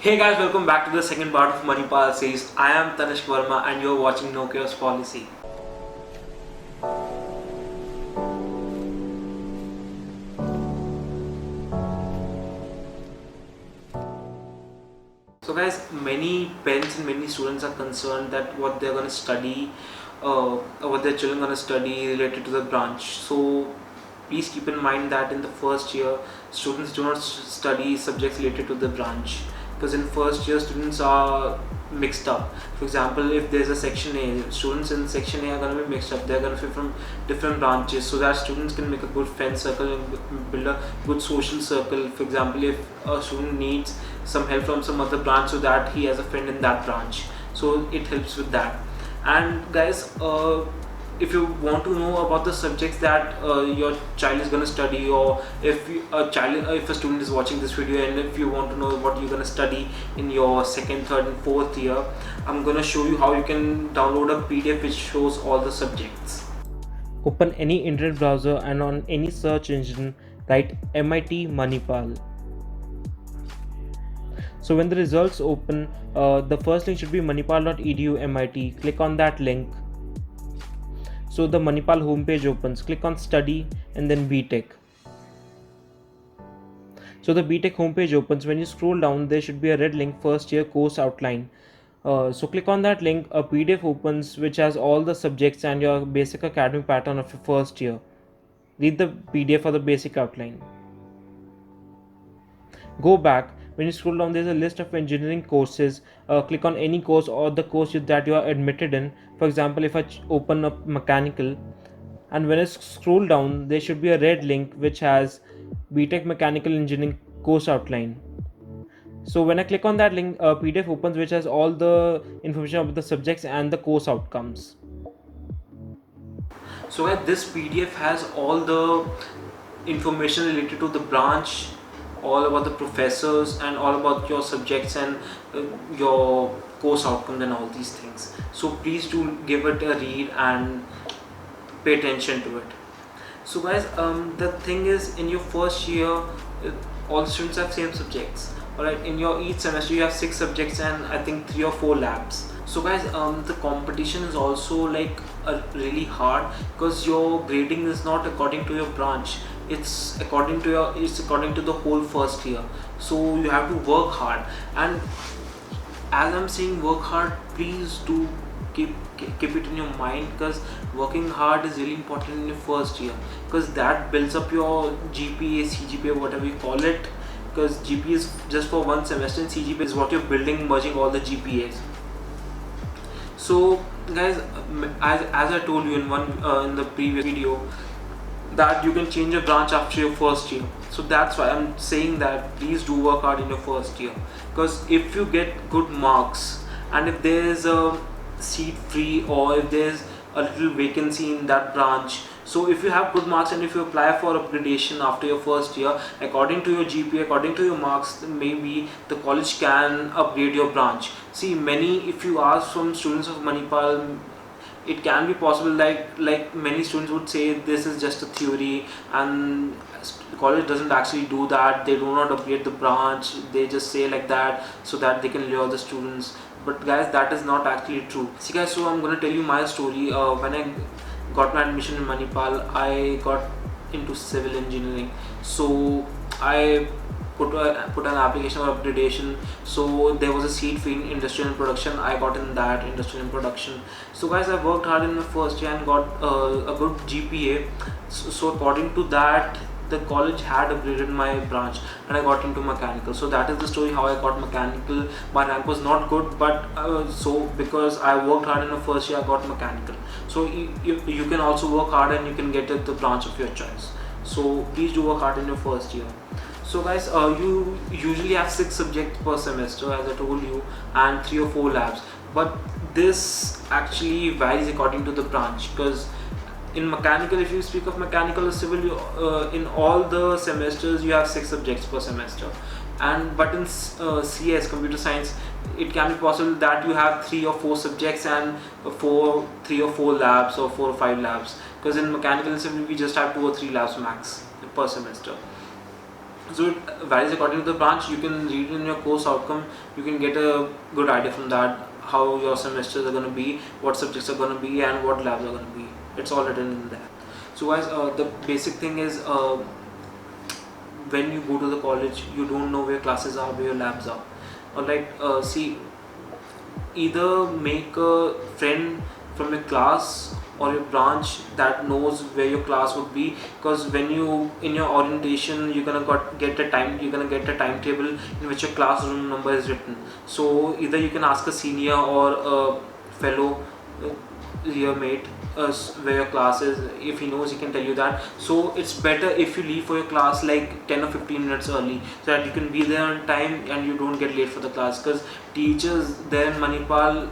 Hey guys, welcome back to the second part of Manipal Says. I am Tanishq Verma and you're watching No Chaos Policy. So guys, many parents and many students are concerned that what they're going to study, what their children are going to study related to the branch. So please keep in mind that in the first year, students do not study subjects related to the branch, because in first year students are mixed up. For example, if there's a section A, students in section A are going to be mixed up. They're going to be from different branches, so that students can make a good friend circle and build a good social circle. For example, if a student needs some help from some other branch, so that he has a friend in that branch, so it helps with that. And guys, if you want to know about the subjects that your child is going to study, or if if a student is watching this video and if you want to know what you're going to study in your second, third and fourth year, I'm going to show you how you can download a PDF which shows all the subjects. Open any internet browser and on any search engine write MIT Manipal. So when the results open, the first link should be manipal.edu MIT. Click on that link. So the Manipal homepage opens. Click on study and then BTech. So the BTech homepage opens. When you scroll down, there should be a red link, first year course outline. So click on that link. A PDF opens which has all the subjects and your basic academic pattern of your first year. Read the PDF for the basic outline. Go back. When you scroll down, there's a list of engineering courses. Click on any course or the course that you are admitted in. For example, if I open up mechanical, and when I scroll down, there should be a red link which has BTech Mechanical Engineering course outline. So when I click on that link, a PDF opens which has all the information about the subjects and the course outcomes. So this PDF has all the information related to the branch, all about the professors and all about your subjects and your course outcomes and all these things. So please do give it a read and pay attention to it. So guys, the thing is, in your first year, all students have same subjects. Alright, in your each semester you have 6 subjects and I think 3 or 4 labs. So guys, the competition is also like really hard, because your grading is not according to your branch. It's according to the whole first year. So you have to work hard, and as I'm saying work hard, please do keep it in your mind, because working hard is really important in your first year, because that builds up your GPA, CGPA, whatever you call it, because GPA is just for one semester and CGPA is what you're building, merging all the GPAs. So guys, as I told you in the previous video, that you can change your branch after your first year. So that's why I'm saying that please do work hard in your first year, because if you get good marks and if there is a seat free or if there's a little vacancy in that branch, so if you have good marks and if you apply for upgradation after your first year, according to your GPA, according to your marks, maybe the college can upgrade your branch. See, if you ask from students of Manipal, it can be possible, like many students would say this is just a theory, and college doesn't actually do that. They do not upgrade the branch, they just say like that so that they can lure the students. But guys, that is not actually true. See guys, so I'm going to tell you my story. When I got my admission in Manipal, I got into civil engineering. So I put an application for upgradation. So there was a seat free in industrial and production. I got in that industrial and production. So guys, I worked hard in my first year and got a good GPA. So according to that, the college had upgraded my branch and I got into mechanical. So that is the story how I got mechanical. My rank was not good, but so because I worked hard in the first year, I got mechanical. So you can also work hard and you can get the branch of your choice. So please do work hard in your first year. So guys, you usually have 6 subjects per semester, as I told you, and 3 or 4 labs. But this actually varies according to the branch, because in mechanical, if you speak of mechanical or civil, in all the semesters you have 6 subjects per semester. But in CS, computer science, it can be possible that you have 3 or 4 subjects and 3 or 4 labs or 4 or 5 labs, because in mechanical and civil we just have 2 or 3 labs max per semester. So it varies according to the branch. You can read in your course outcome, you can get a good idea from that how your semesters are going to be, what subjects are going to be, and what labs are going to be. It's all written in there. So guys, the basic thing is, when you go to the college, you don't know where classes are, where your labs are. Alright, see, either make a friend from your class or your branch that knows where your class would be, because when you in your orientation, you're gonna you're gonna get a timetable in which your classroom number is written. So either you can ask a senior or a fellow, your mate, where your class is. If he knows, he can tell you that. So it's better if you leave for your class like 10 or 15 minutes early, so that you can be there on time and you don't get late for the class. Because teachers there in Manipal,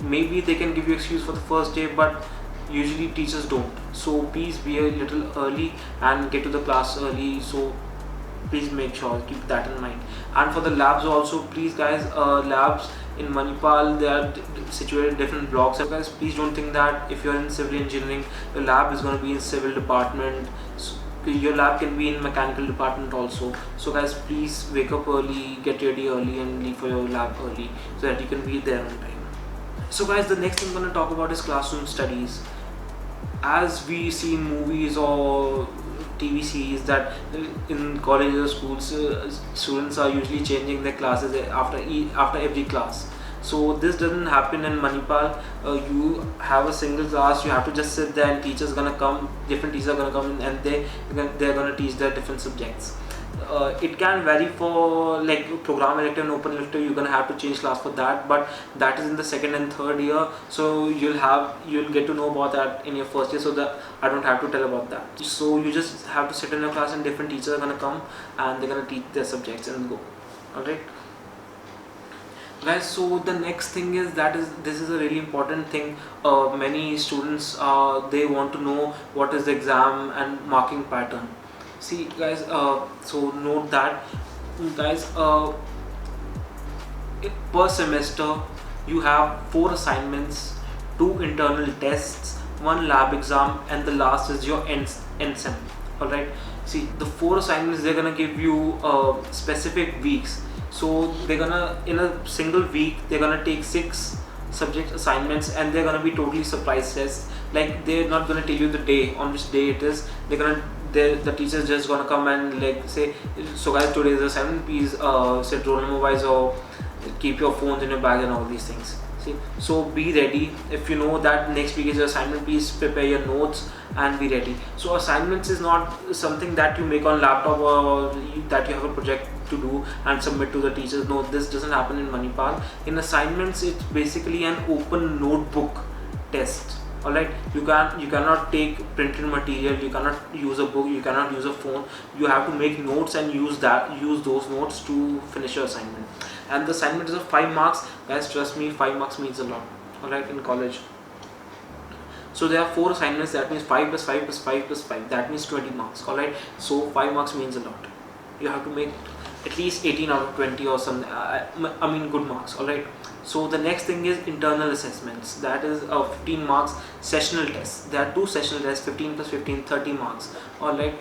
maybe they can give you excuse for the first day, but usually teachers don't. So please be a little early and get to the class early. So please make sure, keep that in mind. And for the labs also, please guys, labs in Manipal, they are situated in different blocks. So guys, please don't think that if you're in civil engineering, your lab is going to be in civil department. So your lab can be in mechanical department also. So guys, please wake up early, get ready early, and leave for your lab early, so that you can be there on time. So guys, the next thing I'm going to talk about is classroom studies. As we see in movies or TV series, that in colleges or schools, students are usually changing their classes after every class. So this doesn't happen in Manipal. You have a single class, you have to just sit there, and different teachers are gonna come in, and they're gonna teach their different subjects. It can vary for like program elective and open elective. You're gonna have to change class for that, but that is in the second and third year. So you'll get to know about that in your first year, so that I don't have to tell about that. So you just have to sit in your class, and different teachers are gonna come and they're gonna teach their subjects and go. Alright guys, so the next thing is this is a really important thing. Many students, they want to know what is the exam and marking pattern. See guys, so note that guys, per semester you have 4 assignments, 2 internal tests, 1 lab exam, and the last is your end sem. Alright, see, the 4 assignments, they're gonna give you specific weeks. So they're gonna, in a single week, they're gonna take 6 subject assignments, and they're gonna be totally surprise tests. Like, they're not gonna tell you the day on which day it is. The teacher's just gonna come and like say, so guys, today is the assignment, please set roll number wise, or keep your phones in your bag and all these things. See, so be ready. If you know that next week is your assignment, please prepare your notes and be ready. So assignments is not something that you make on laptop, or that you have a project to do and submit to the teachers. No, this doesn't happen in Manipal. In assignments, it's basically an open notebook test. Alright, you cannot take printed material, you cannot use a book, you cannot use a phone. You have to make notes and use those notes to finish your assignment. And the assignment is of 5 marks. Guys, trust me, 5 marks means a lot. Alright, in college. So there are 4 assignments, that means 5 plus 5 plus 5 plus 5, that means 20 marks. Alright, so 5 marks means a lot. You have to make at least 18 out of 20 or something. I mean good marks. Alright, so the next thing is internal assessments. That is 15 marks sessional tests. There are 2 sessional tests, 15 plus 15, 30 marks. Alright,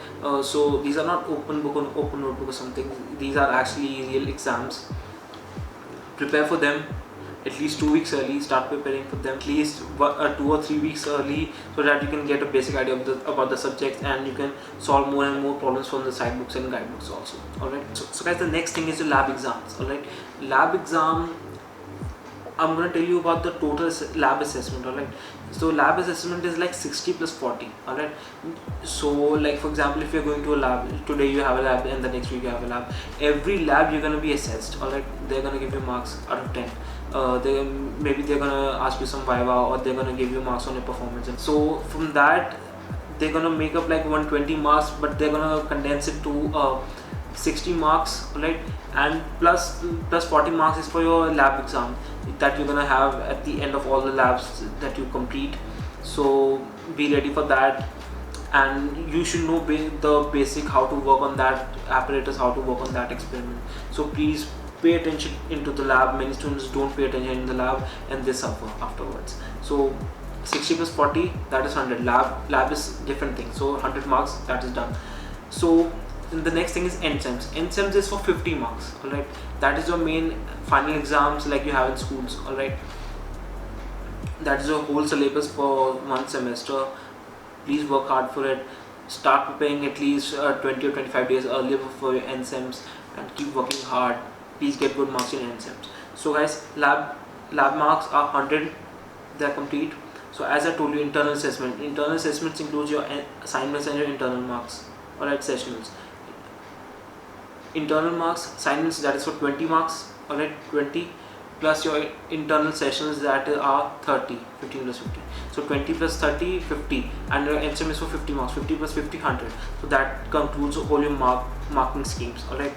so these are not open book or open notebook or something. These are actually real exams. Prepare for them at least 2 weeks early. Start preparing for them at least 2 or 3 weeks early, so that you can get a basic idea about the subjects, and you can solve more and more problems from the side books and guidebooks also. Alright, so guys, the next thing is your lab exams. Alright, lab exam, I'm going to tell you about the total lab assessment. Alright, so lab assessment is like 60 plus 40. Alright, so like for example, if you're going to a lab today, you have a lab, and the next week you have a lab. Every lab you're going to be assessed. Alright, they're going to give you marks out of 10. Maybe they're going to ask you some viva, or they're going to give you marks on your performance. And so from that, they're going to make up like 120 marks, but they're going to condense it to 60 marks. Right, and plus 40 marks is for your lab exam that you're gonna have at the end of all the labs that you complete. So be ready for that, and you should know the basic how to work on that apparatus, how to work on that experiment. So please pay attention into the lab. Many students don't pay attention in the lab, and they suffer afterwards. So 60 plus 40, that is 100. Lab is different thing. So 100 marks, that is done. So then the next thing is NSEMS. NSEMS is for 50 marks. All right, that is your main final exams like you have in schools. All right, that is your whole syllabus for one semester. Please work hard for it. Start preparing at least 20 or 25 days earlier for your NSEMS and keep working hard. Please get good marks in NSEMS. So guys, lab marks are 100. They are complete. So as I told you, internal assessment. Internal assessments includes your assignments and your internal marks. Alright, sessionals. Internal marks, assignments, that is for 20 marks. Alright, 20 plus your internal sessions, that are 30, 15 plus 50. So 20 plus 30, 50, and your NSEM is for 50 marks. 50 plus 50, 100. So that concludes all your marking schemes. Alright.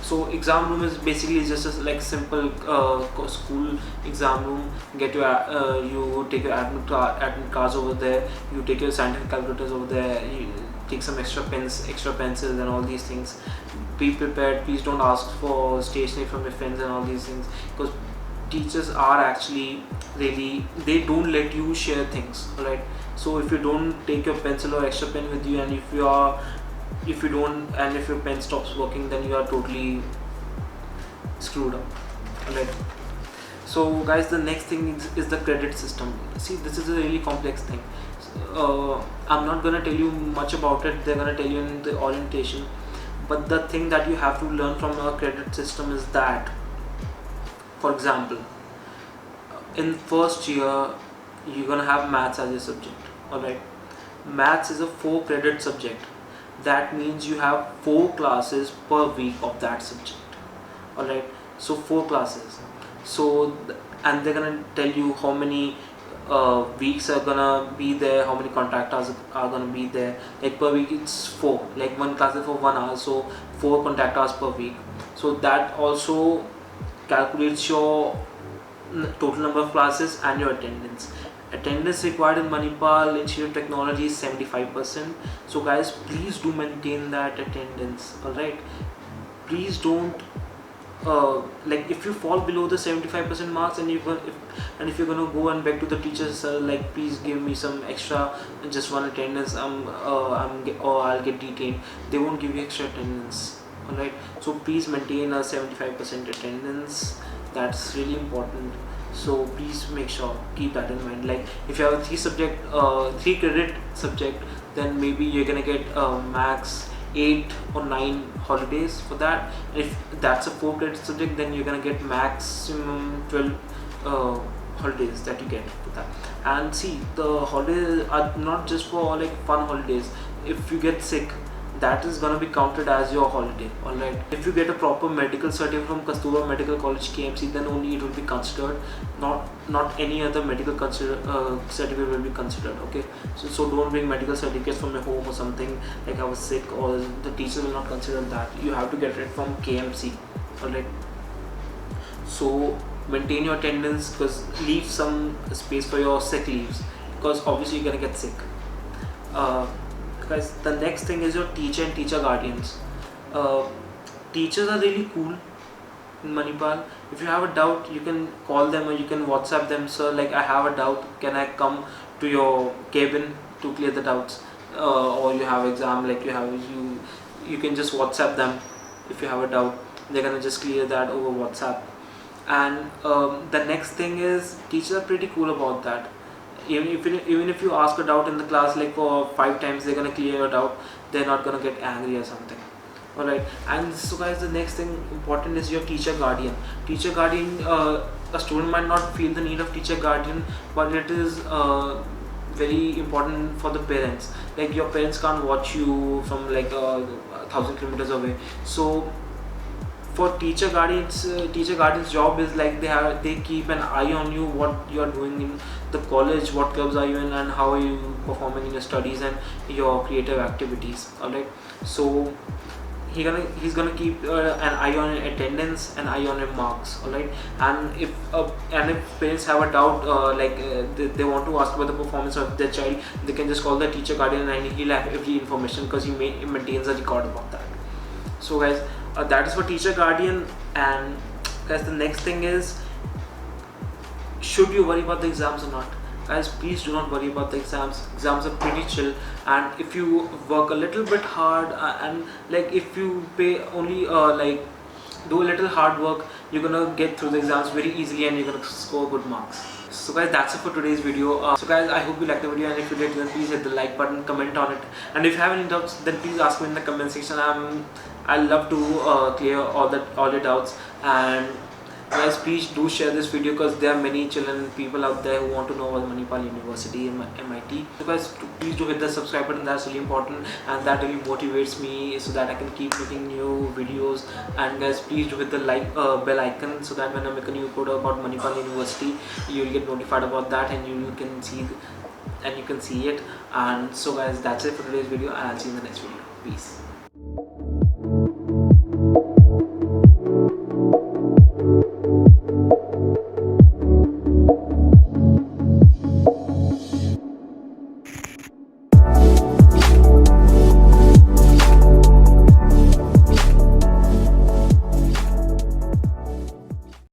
So exam room is basically just a like simple school exam room. Get your you take your admit cards over there. You take your scientific calculators over there. You take some extra pens, extra pencils, and all these things. Be prepared. Please don't ask for stationery from your friends and all these things, because teachers are actually really, they don't let you share things. Alright. So if you don't take your pencil or extra pen with you, and if your pen stops working, then you are totally screwed up. Alright. So guys, the next thing is the credit system. See, this is a really complex thing. I'm not gonna tell you much about it. They're gonna tell you in the orientation. But the thing that you have to learn from a credit system is that, for example, in first year you're gonna have maths as a subject. Alright. Maths is a 4 credit subject. That means you have 4 classes per week of that subject. Alright, so 4 classes. So and they're gonna tell you how many weeks are gonna be there, how many contact hours are gonna be there. Like per week it's 4, like one class is for 1 hour, so 4 contact hours per week. So that also calculates your total number of classes and your attendance. Attendance required in Manipal Institute of Technology is 75%. So guys, please do maintain that attendance. Alright, please don't like, if you fall below the 75% marks, and if you're gonna go and beg to the teachers, like, please give me some extra, just one attendance, or I'll get detained, they won't give you extra attendance. Alright, so please maintain a 75% attendance. That's really important. So please make sure, keep that in mind. Like, if you have a 3 credit subject, then maybe you're gonna get max 8 or 9 holidays for that. If that's a 4 credit subject, then you're gonna get maximum 12 holidays that you get for that. And see, the holidays are not just for like fun holidays. If you get sick, that is gonna be counted as your holiday. Alright, if you get a proper medical certificate from Kasturba Medical College KMC, then only it will be considered. Not any other medical certificate will be considered. Okay, so don't bring medical certificates from your home or something, like I was sick, or the teacher will not consider that. You have to get it from KMC. Alright, so maintain your attendance, because leave some space for your sick leaves, because obviously you're gonna get sick. Guys, the next thing is your teacher and teacher guardians. Teachers are really cool in Manipal. If you have a doubt, you can call them or you can WhatsApp them. Sir, like, I have a doubt, can I come to your cabin to clear the doubts? Or you have exam, like you can just WhatsApp them if you have a doubt. They're gonna just clear that over WhatsApp. And the next thing is, teachers are pretty cool about that. Even if you ask a doubt in the class like for 5 times, they're gonna clear your doubt. They're not gonna get angry or something. Alright, and so guys, the next thing important is your teacher guardian. Teacher guardian, a student might not feel the need of teacher guardian, but it is very important for the parents. Like, your parents can't watch you from like 1,000 kilometers away. So for teacher guardian's job is like, they keep an eye on you, what you are doing in the college, what clubs are you in, and how are you performing in your studies and your creative activities. Alright, so he's gonna keep an eye on your attendance, an eye on your marks. Alright, and if parents have a doubt, they want to ask about the performance of their child, they can just call the teacher guardian, and he'll have every information, because he maintains a record about that. So guys, that is for teacher guardian. And guys, the next thing is, should you worry about the exams or not? guys, please do not worry about the exams are pretty chill, and if you work a little bit hard, and like if you pay only like do a little hard work, you're gonna get through the exams very easily and you're gonna score good marks. So guys, that's it for today's video. So guys, I hope you liked the video, and if you did, then please hit the like button, comment on it, and if you have any doubts, then please ask me in the comment section. I love to clear all your doubts. And guys, please do share this video, because there are many children people out there who want to know about Manipal University and MIT. So guys, please do hit the subscribe button. That's really important, and that really motivates me so that I can keep making new videos. And guys, please do hit the bell icon, so that when I make a new video about Manipal University, you will get notified about that, and you can see it. And so guys, that's it for today's video, and I'll see you in the next video. Peace.